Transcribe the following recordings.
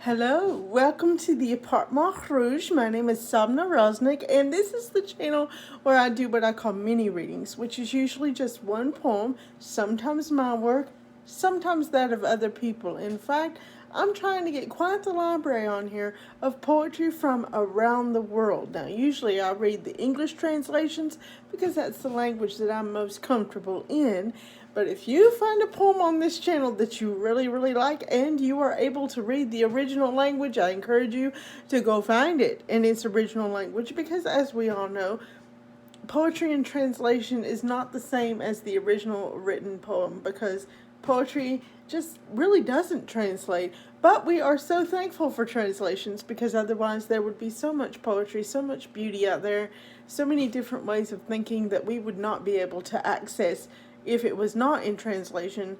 Hello, welcome to the Apartment Rouge. My name is Sabne Raznik, and this is the channel where I do what I call mini readings, which is usually just one poem, sometimes my work, sometimes that of other people. In fact, I'm trying to get quite the library on here of poetry from around the world. Now, usually I read the English translations because that's the language that I'm most comfortable in. But if you find a poem on this channel that you really, really like and you are able to read the original language, I encourage you to go find it in its original language because, as we all know, poetry in translation is not the same as the original written poem because poetry just really doesn't translate. But we are so thankful for translations because otherwise there would be so much poetry, so much beauty out there, so many different ways of thinking that we would not be able to access if it was not in translation.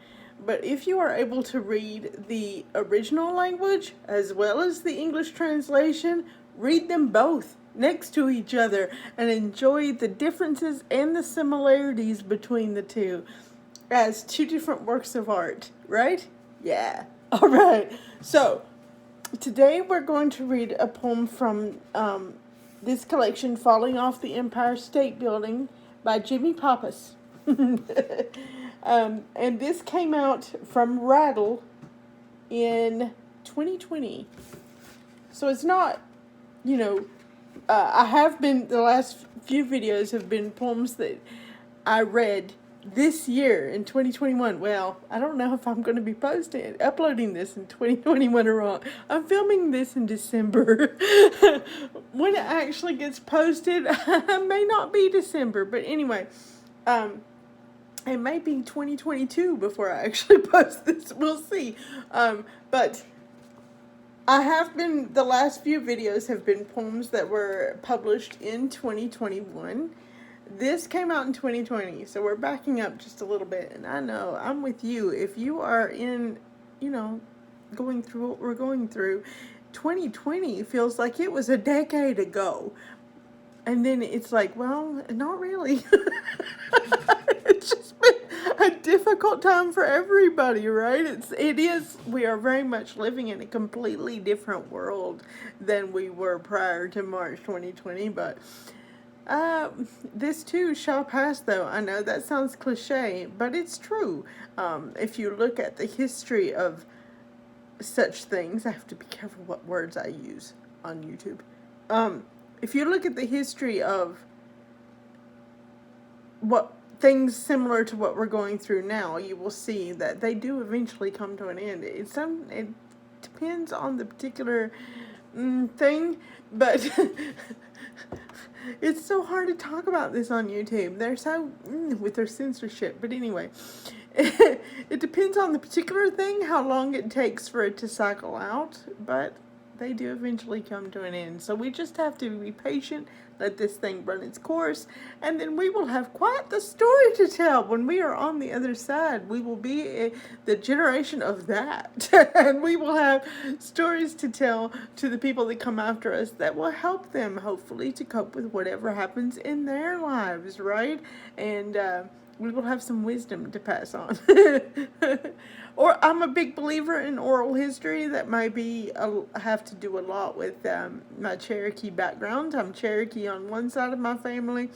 But if you are able to read the original language as well as the English translation, read them both next to each other and enjoy the differences and the similarities between the two as two different works of art, right? Yeah. All right. So today we're going to read a poem from this collection, Falling Off the Empire State Building by Jimmy Pappas. And this came out from Rattle in 2020. So it's not, I have been, the last few videos have been poems that I read this year in 2021. Well, I don't know if I'm going to be uploading this in 2021 or not. I'm filming this in December. When it actually gets posted, it may not be December, but anyway, it may be 2022 before I actually post this. We'll see. But I have been, the last few videos have been poems that were published in 2021. This came out in 2020, so we're backing up just a little bit. And I know, I'm with you. If you are in, going through what we're going through, 2020 feels like it was a decade ago. And then it's like, well, not really. It's just been a difficult time for everybody, right? It is. We are very much living in a completely different world than we were prior to March 2020. But this too shall pass, though. I know that sounds cliche, but it's true. If you look at the history of such things, I have to be careful what words I use on YouTube. If you look at the history of what things similar to what we're going through now, you will see that they do eventually come to an end. It depends on the particular thing, but it's so hard to talk about this on YouTube. They're so with their censorship. But anyway, it depends on the particular thing, how long it takes for it to cycle out, but they do eventually come to an end. So we just have to be patient, let this thing run its course, and then we will have quite the story to tell. When we are on the other side, we will be the generation of that. And we will have stories to tell to the people that come after us that will help them, hopefully, to cope with whatever happens in their lives, right? And we will have some wisdom to pass on. Or I'm a big believer in oral history. That might be have to do a lot with my Cherokee background. I'm Cherokee on one side of my family,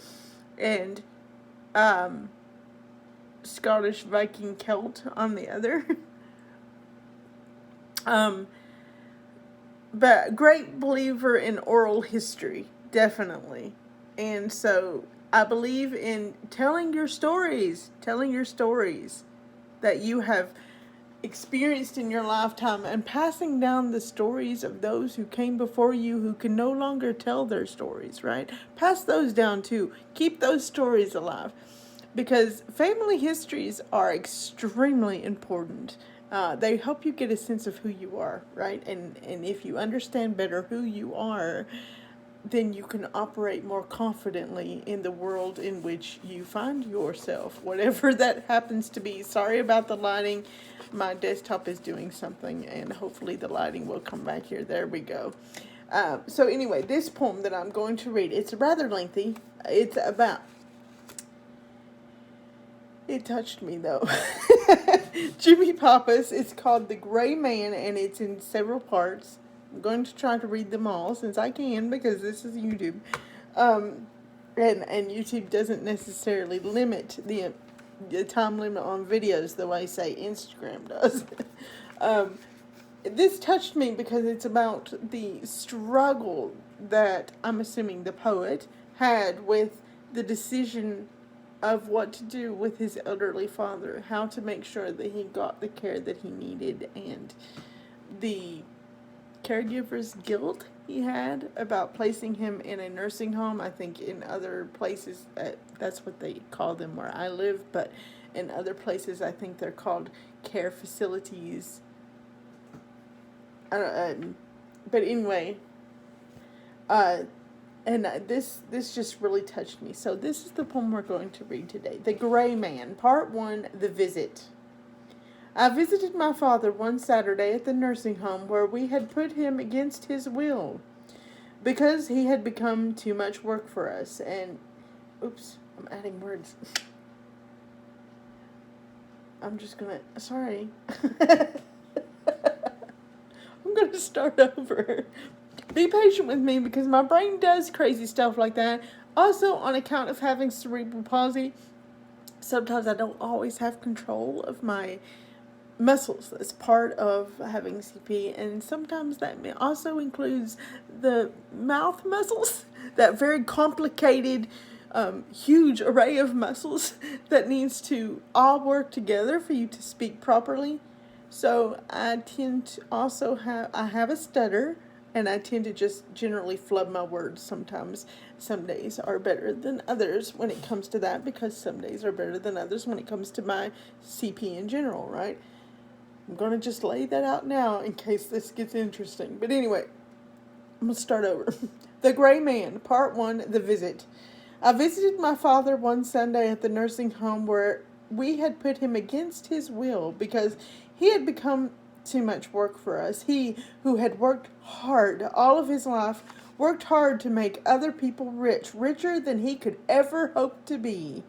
and Scottish Viking Celt on the other. But great believer in oral history, definitely. And so I believe in telling your stories that you have experienced in your lifetime and passing down the stories of those who came before you who can no longer tell their stories, right? Pass those down too. Keep those stories alive because family histories are extremely important. They help you get a sense of who you are, right? And if you understand better who you are, then you can operate more confidently in the world in which you find yourself, whatever that happens to be. Sorry about the lighting. My desktop is doing something, and hopefully the lighting will come back here. There we go. So anyway, this poem that I'm going to read, it's rather lengthy. It touched me, though. Jimmy Pappas. It's called The Gray Man, and it's in several parts. I'm going to try to read them all since I can, because this is YouTube. And YouTube doesn't necessarily limit the time limit on videos the way, say, Instagram does. This touched me because it's about the struggle that I'm assuming the poet had with the decision of what to do with his elderly father, how to make sure that he got the care that he needed, and the caregiver's guilt he had about placing him in a nursing home. I think in other places, that's what they call them where I live, but in other places I think they're called care facilities. But anyway, and this just really touched me. So this is the poem we're going to read today. The Gray Man, Part 1, The Visit. I visited my father one Saturday at the nursing home where we had put him against his will because he had become too much work for us. And, oops, I'm adding words. I'm just gonna, sorry. I'm going to start over. Be patient with me because my brain does crazy stuff like that. Also, on account of having cerebral palsy, sometimes I don't always have control of my muscles. That's part of having CP, and sometimes that also includes the mouth muscles, that very complicated, huge array of muscles that needs to all work together for you to speak properly. So I tend to also have a stutter, and I tend to just generally flub my words sometimes. Some days are better than others when it comes to that, because some days are better than others when it comes to my CP in general, right? I'm going to just lay that out now in case this gets interesting. But anyway, I'm going to start over. The Gray Man, Part 1, The Visit. I visited my father one Sunday at the nursing home where we had put him against his will because he had become too much work for us. He, who had worked hard all of his life, worked hard to make other people rich, richer than he could ever hope to be.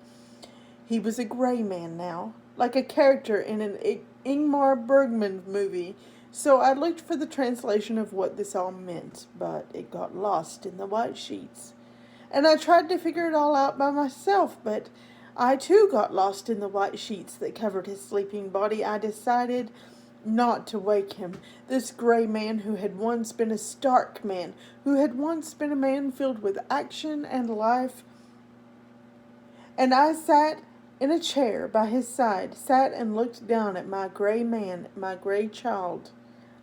He was a gray man now, like a character in an Ingmar Bergman movie. So I looked for the translation of what this all meant, but it got lost in the white sheets. And I tried to figure it all out by myself, but I too got lost in the white sheets that covered his sleeping body. I decided not to wake him, this gray man who had once been a stark man, who had once been a man filled with action and life. And I sat in a chair by his side, sat and looked down at my gray man, my gray child.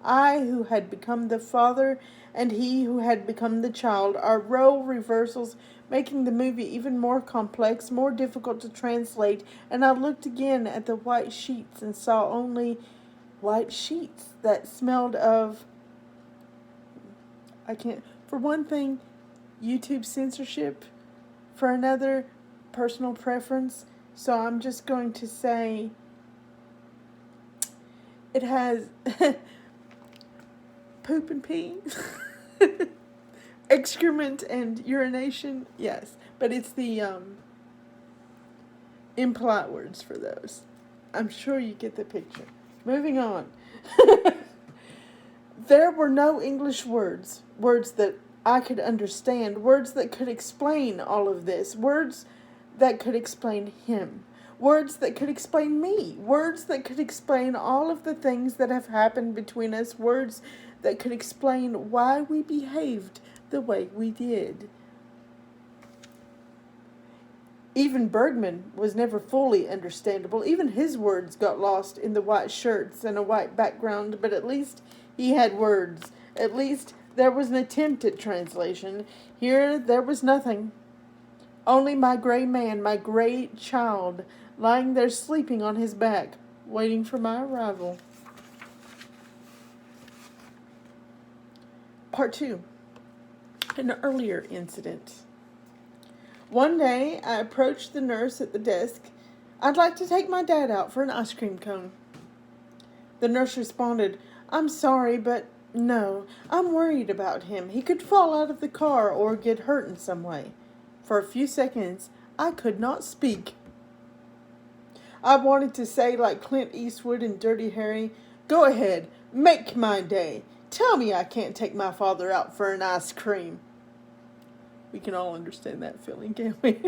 I who had become the father and he who had become the child, our role reversals making the movie even more complex, more difficult to translate, and I looked again at the white sheets and saw only white sheets that smelled of, for one thing, YouTube censorship, for another, personal preference. So I'm just going to say it has poop and pee, excrement and urination, yes, but it's the impolite words for those. I'm sure you get the picture. Moving on. There were no English words that I could understand, words that could explain all of this, words that could explain him, words that could explain me, words that could explain all of the things that have happened between us, words that could explain why we behaved the way we did. Even Bergman was never fully understandable. Even his words got lost in the white shirts and a white background, but at least he had words. At least there was an attempt at translation. Here there was nothing. Only my gray man, my gray child, lying there sleeping on his back, waiting for my arrival. Part 2. An earlier incident. One day, I approached the nurse at the desk. I'd like to take my dad out for an ice cream cone. The nurse responded, I'm sorry, but no, I'm worried about him. He could fall out of the car or get hurt in some way. For a few seconds, I could not speak. I wanted to say, like Clint Eastwood in Dirty Harry, go ahead, make my day. Tell me I can't take my father out for an ice cream. We can all understand that feeling, can't we?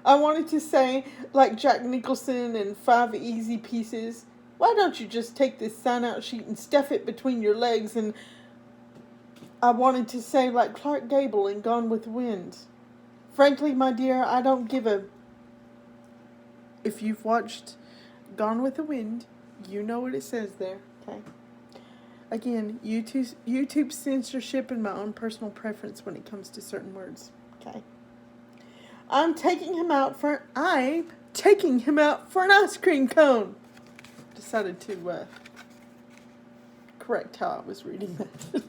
I wanted to say, like Jack Nicholson in Five Easy Pieces, why don't you just take this sign-out sheet and stuff it between your legs? And I wanted to say, like Clark Gable in Gone with the Wind, frankly, my dear, I don't give a... If you've watched Gone with the Wind, you know what it says there, okay? Again, YouTube censorship and my own personal preference when it comes to certain words, okay? I'm taking him out for an ice cream cone. Decided to correct how I was reading that.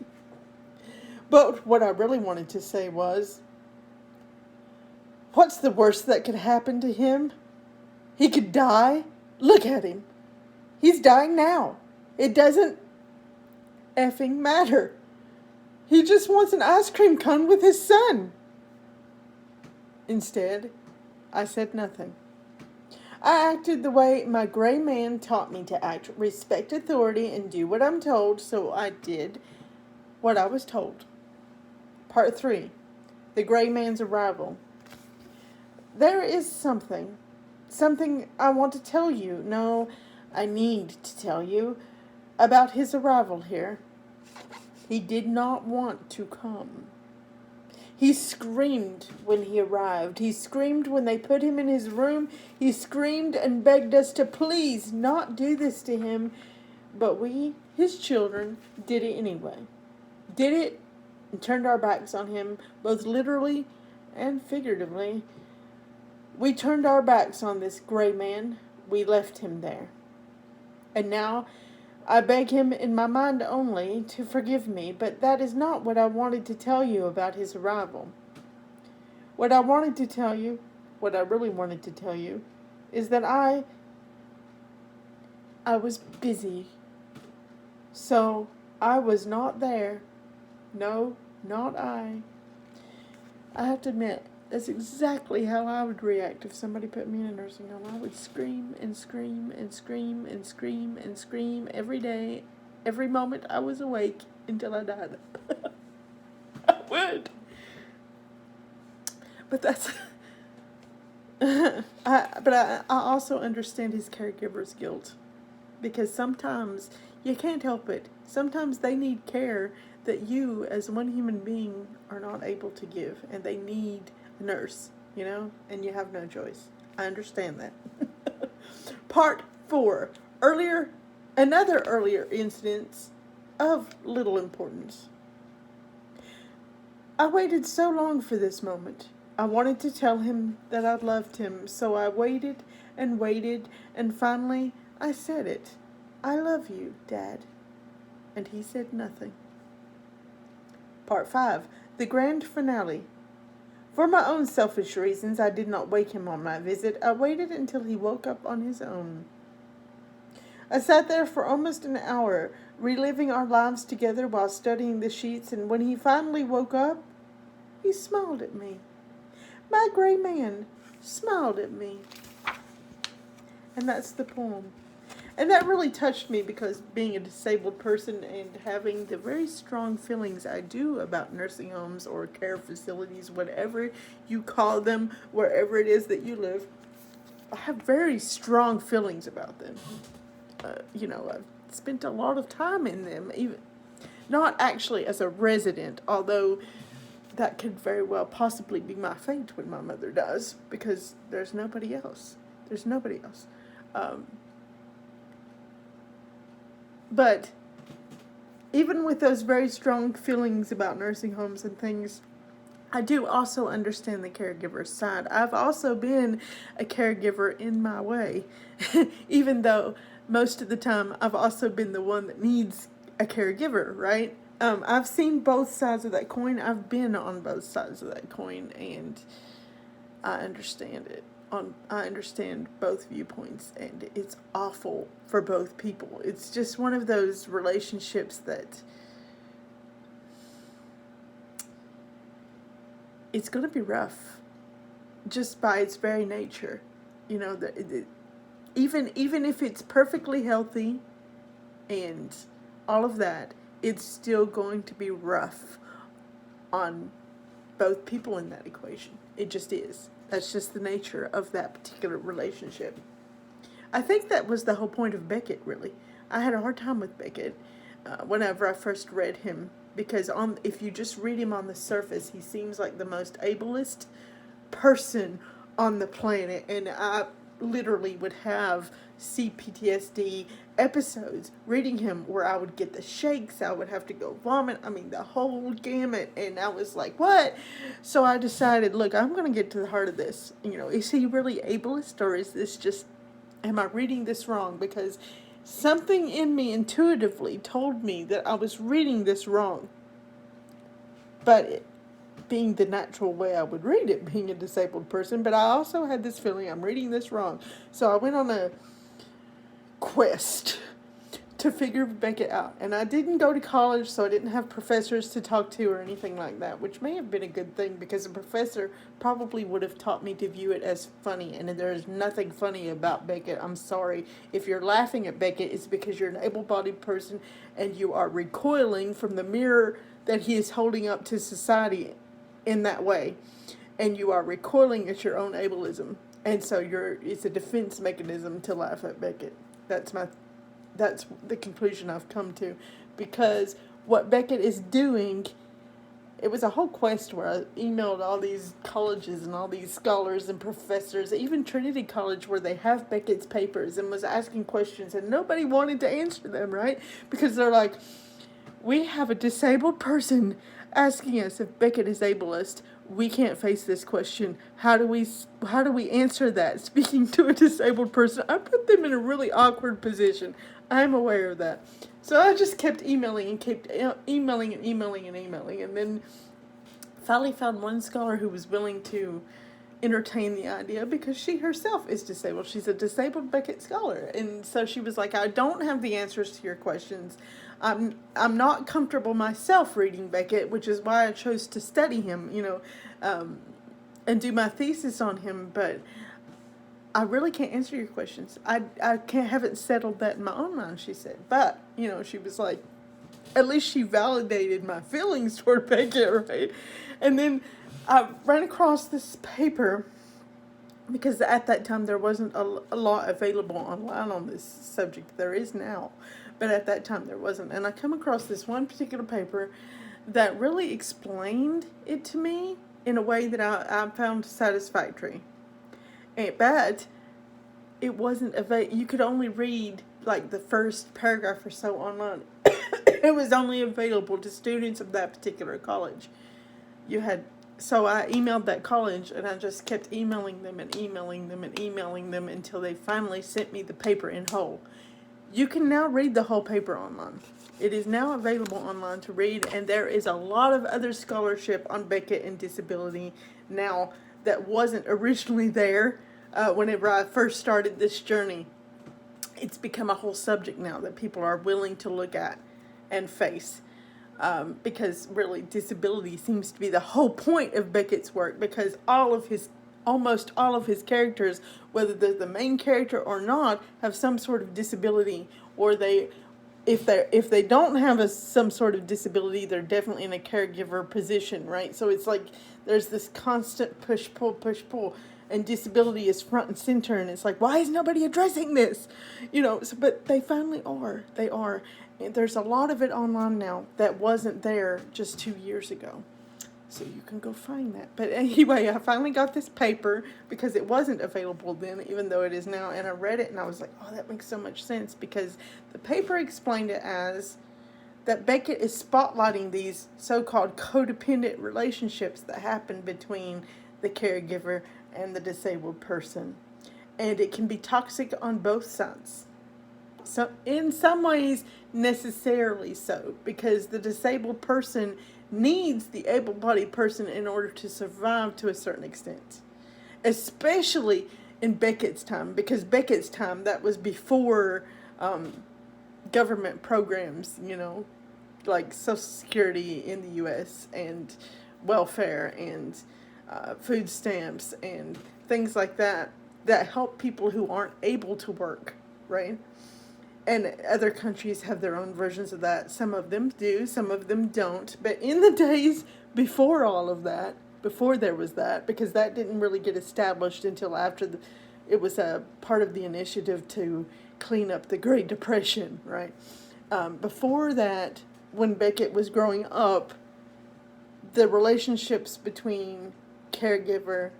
But what I really wanted to say was, what's the worst that could happen to him? He could die. Look at him. He's dying now. It doesn't effing matter. He just wants an ice cream cone with his son. Instead, I said nothing. I acted the way my gray man taught me to act, respect authority and do what I'm told, so I did what I was told. Part 3. The gray man's arrival. There is something I want to tell you. No, I need to tell you about his arrival here. He did not want to come. He screamed when he arrived. He screamed when they put him in his room. He screamed and begged us to please not do this to him. But we, his children, did it anyway. Did it and turned our backs on him, both literally and figuratively. We turned our backs on this gray man. We left him there. And now I beg him in my mind only to forgive me, but that is not what I wanted to tell you about his arrival. What I wanted to tell you, what I really wanted to tell you, is that I was busy. So I was not there. No, not I. I have to admit, that's exactly how I would react if somebody put me in a nursing home. I would scream and scream and scream and scream and scream every day, every moment I was awake until I died. I would. But that's... I also understand his caregiver's guilt. Because sometimes you can't help it. Sometimes they need care that you, as one human being, are not able to give. And they need a nurse, you know? And you have no choice. I understand that. Part 4. Another earlier incident of little importance. I waited so long for this moment. I wanted to tell him that I loved him, so I waited, and finally I said it. I love you, Dad. And he said nothing. Part 5. The grand finale. For my own selfish reasons, I did not wake him on my visit. I waited until he woke up on his own. I sat there for almost an hour, reliving our lives together while studying the sheets, and when he finally woke up, he smiled at me. My gray man smiled at me. And that's the poem. And that really touched me because being a disabled person and having the very strong feelings I do about nursing homes or care facilities, whatever you call them, wherever it is that you live, I have very strong feelings about them. I've spent a lot of time in them, even not actually as a resident, although that could very well possibly be my fate when my mother dies, because there's nobody else. But even with those very strong feelings about nursing homes and things, I do also understand the caregiver's side. I've also been a caregiver in my way, even though most of the time I've also been the one that needs a caregiver, right? I've seen both sides of that coin. I've been on both sides of that coin, and I understand it. I understand both viewpoints, and it's awful for both people. It's just one of those relationships that it's going to be rough just by its very nature. You know, even if it's perfectly healthy and all of that, it's still going to be rough on both people in that equation. It just is. That's just the nature of that particular relationship. I think that was the whole point of Beckett, really. I had a hard time with Beckett whenever I first read him, because if you just read him on the surface, he seems like the most ableist person on the planet, and I literally would have CPTSD episodes reading him where I would get the shakes, I would have to go vomit, I mean the whole gamut, and I was like, what? So I decided, look, I'm going to get to the heart of this. You know, is he really ableist, or is this just, am I reading this wrong? Because something in me intuitively told me that I was reading this wrong. But it being the natural way I would read it, being a disabled person, but I also had this feeling I'm reading this wrong. So I went on a quest to figure Beckett out. And I didn't go to college, so I didn't have professors to talk to or anything like that, which may have been a good thing, because a professor probably would have taught me to view it as funny, and there is nothing funny about Beckett. I'm sorry. If you're laughing at Beckett, it's because you're an able-bodied person and you are recoiling from the mirror that he is holding up to society in that way, and you are recoiling at your own ableism, and so it's a defense mechanism to laugh at Beckett. That's the conclusion I've come to, because what Beckett is doing, it was a whole quest where I emailed all these colleges and all these scholars and professors, even Trinity College, where they have Beckett's papers, and was asking questions, and nobody wanted to answer them, right? Because they're like, we have a disabled person asking us if Beckett is ableist. We can't face this question. How do we answer that? Speaking to a disabled person, I put them in a really awkward position. I'm aware of that. So I just kept emailing and kept emailing, and then finally found one scholar who was willing to entertain the idea, because she herself is disabled. She's a disabled Beckett scholar, and so she was like, I don't have the answers to your questions. I'm not comfortable myself reading Beckett, which is why I chose to study him, and do my thesis on him, but I really can't answer your questions. I haven't settled that in my own mind, she said. But, she was like, at least she validated my feelings toward Beckett, right? And then I ran across this paper, because at that time there wasn't a lot available online on this subject. There is now, but at that time there wasn't. And I come across this one particular paper that really explained it to me in a way that I found satisfactory. But it wasn't available. You could only read like the first paragraph or so online. It was only available to students of that particular college. So I emailed that college, and I just kept emailing them until they finally sent me the paper in whole. You can now read the whole paper online. It is now available online to read, and there is a lot of other scholarship on Beckett and disability now that wasn't originally there whenever I first started this journey. It's become a whole subject now that people are willing to look at and face. Because really disability seems to be the whole point of Beckett's work, because almost all of his characters, whether they're the main character or not, have some sort of disability, or if they don't have some sort of disability, they're definitely in a caregiver position, right? So it's like there's this constant push pull, and disability is front and center, and it's like, why is nobody addressing this? But they finally are. They are. There's a lot of it online now that wasn't there just 2 years ago. So you can go find that. But anyway, I finally got this paper, because it wasn't available then, even though it is now. And I read it and I was like, oh, that makes so much sense, because the paper explained it as that Beckett is spotlighting these so-called codependent relationships that happen between the caregiver and the disabled person. And it can be toxic on both sides. So in some ways, necessarily so, because the disabled person needs the able-bodied person in order to survive to a certain extent, especially in Beckett's time, because Beckett's time, that was before government programs, like Social Security in the U.S. and welfare and food stamps and things like that. that help people who aren't able to work, right? And other countries have their own versions of that. Some of them do, some of them don't. But in the days before all of that, before there was that, because that didn't really get established until after it was a part of the initiative to clean up the Great Depression, right? Before that, when Beckett was growing up, the relationships between caregiver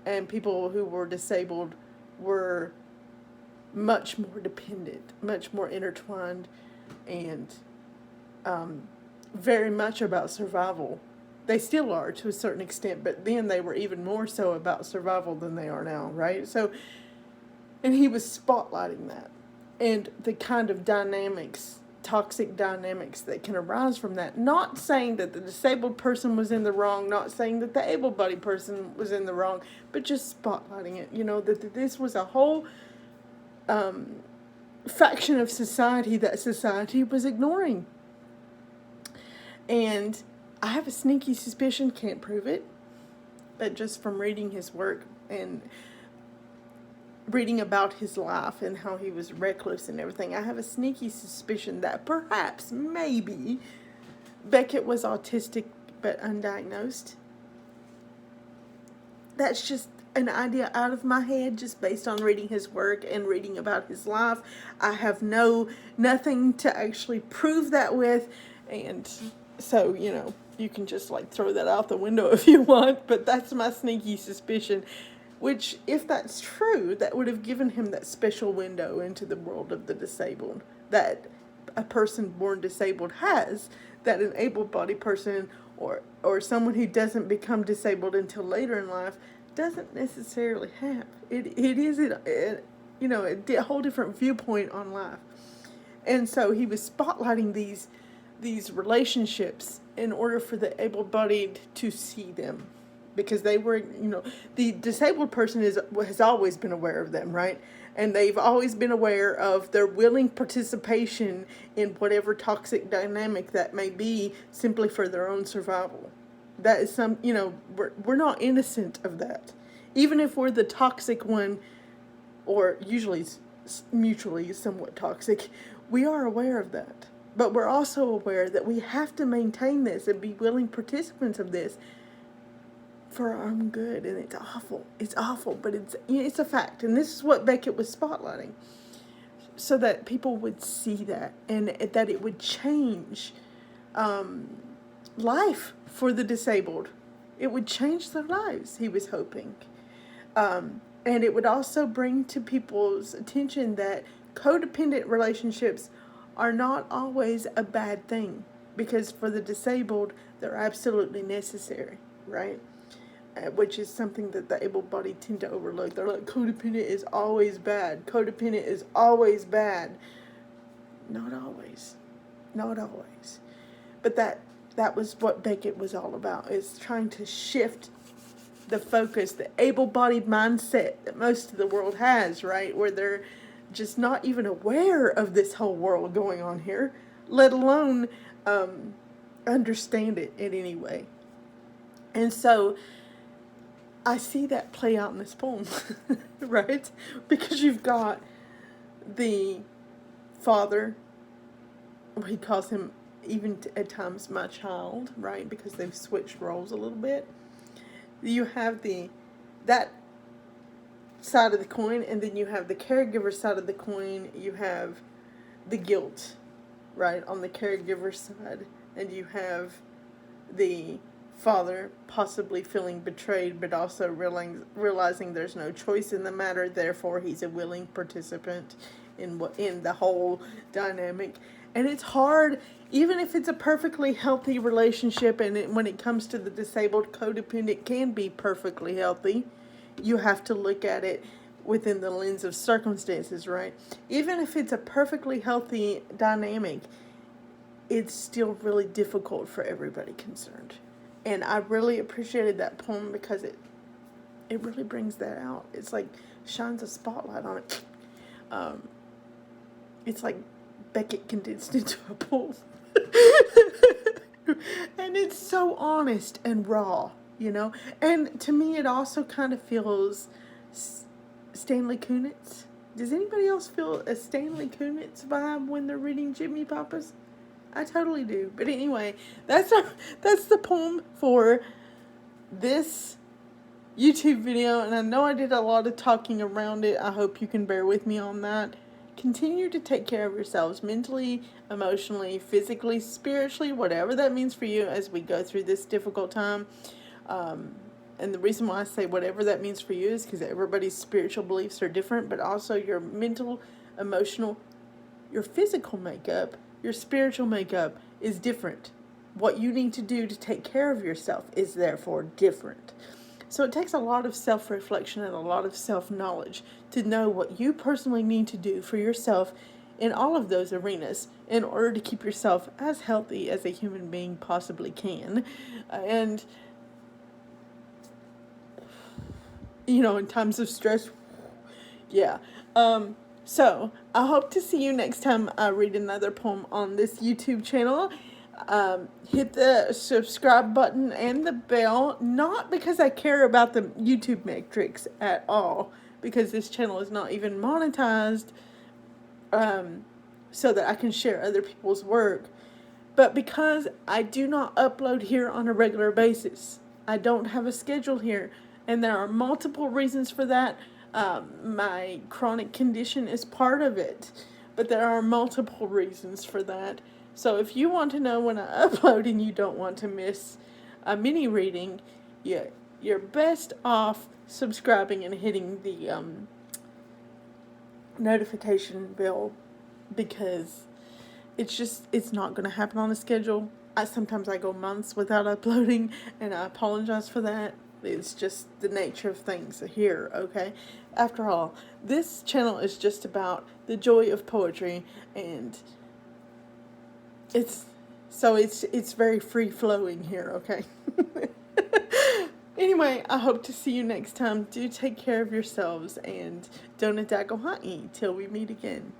and people who were disabled were much more dependent, much more intertwined, and very much about survival. They still are to a certain extent, but then they were even more so about survival than they are now, right? So, and he was spotlighting that and the kind of dynamics, toxic dynamics that can arise from that. Not saying that the disabled person was in the wrong, not saying that the able-bodied person was in the wrong, but just spotlighting it, that this was a whole faction of society that society was ignoring. And I have a sneaky suspicion, can't prove it, but just from reading his work and reading about his life and how he was reckless and everything, I have a sneaky suspicion that perhaps, maybe, Beckett was autistic but undiagnosed. That's just an idea out of my head, just based on reading his work and reading about his life. I have nothing to actually prove that with, and so, you can just throw that out the window if you want, but that's my sneaky suspicion, which, if that's true, that would have given him that special window into the world of the disabled that a person born disabled has, that an able-bodied person or someone who doesn't become disabled until later in life doesn't necessarily have. It is a whole different viewpoint on life. And so he was spotlighting these relationships in order for the able-bodied to see them, because they were, the disabled person has always been aware of them, right? And they've always been aware of their willing participation in whatever toxic dynamic that may be, simply for their own survival. That is we're not innocent of that. Even if we're the toxic one, or usually mutually somewhat toxic, we are aware of that. But we're also aware that we have to maintain this and be willing participants of this for our own good. And it's awful, but it's a fact. And this is what Beckett was spotlighting, so that people would see that, and that it would change life for the disabled. It would change their lives, he was hoping. And it would also bring to people's attention that codependent relationships are not always a bad thing, because for the disabled, they're absolutely necessary, right? Which is something that the able-bodied tend to overlook. They're like, codependent is always bad. Codependent is always bad. Not always. Not always. But that was what Beckett was all about, is trying to shift the focus, the able-bodied mindset that most of the world has, right? Where they're just not even aware of this whole world going on here, let alone understand it in any way. And so I see that play out in this poem, right? Because you've got the father, he calls him even at times my child, right? Because they've switched roles a little bit. You have that side of the coin, and then you have the caregiver side of the coin. You have the guilt, right, on the caregiver side, and you have the father possibly feeling betrayed, but also realizing there's no choice in the matter, therefore he's a willing participant in the whole dynamic. And it's hard, even if it's a perfectly healthy relationship, and when it comes to the disabled, codependent can be perfectly healthy. You have to look at it within the lens of circumstances, right? Even if it's a perfectly healthy dynamic, it's still really difficult for everybody concerned. And I really appreciated that poem because it really brings that out. It's like shines a spotlight on it. It's like Beckett condensed into a poem. And it's so honest and raw, And to me, it also kind of feels Stanley Kunitz. Does anybody else feel a Stanley Kunitz vibe when they're reading Jimmy Pappas? I totally do. But anyway, that's the poem for this YouTube video, and I know I did a lot of talking around it. I hope you can bear with me on that. Continue to take care of yourselves mentally, emotionally, physically, spiritually, whatever that means for you as we go through this difficult time. And the reason why I say whatever that means for you is because everybody's spiritual beliefs are different, but also your mental, emotional, your physical makeup, your spiritual makeup is different. What you need to do to take care of yourself is therefore different. So it takes a lot of self-reflection and a lot of self-knowledge to know what you personally need to do for yourself in all of those arenas in order to keep yourself as healthy as a human being possibly can. And, you know, in times of stress, yeah. So I hope to see you next time I read another poem on this YouTube channel. Hit the subscribe button and the bell, not because I care about the YouTube metrics at all, because this channel is not even monetized, so that I can share other people's work, but because I do not upload here on a regular basis. I don't have a schedule here, and there are multiple reasons for that. My chronic condition is part of it, but there are multiple reasons for that. So if you want to know when I upload and you don't want to miss a mini reading, you're best off subscribing and hitting the notification bell, because it's not going to happen on a schedule. Sometimes I go months without uploading, and I apologize for that. It's just the nature of things here, okay? After all, this channel is just about the joy of poetry, and it's very free-flowing here, okay? Anyway, I hope to see you next time. Do take care of yourselves, and don't adagoha'i till we meet again.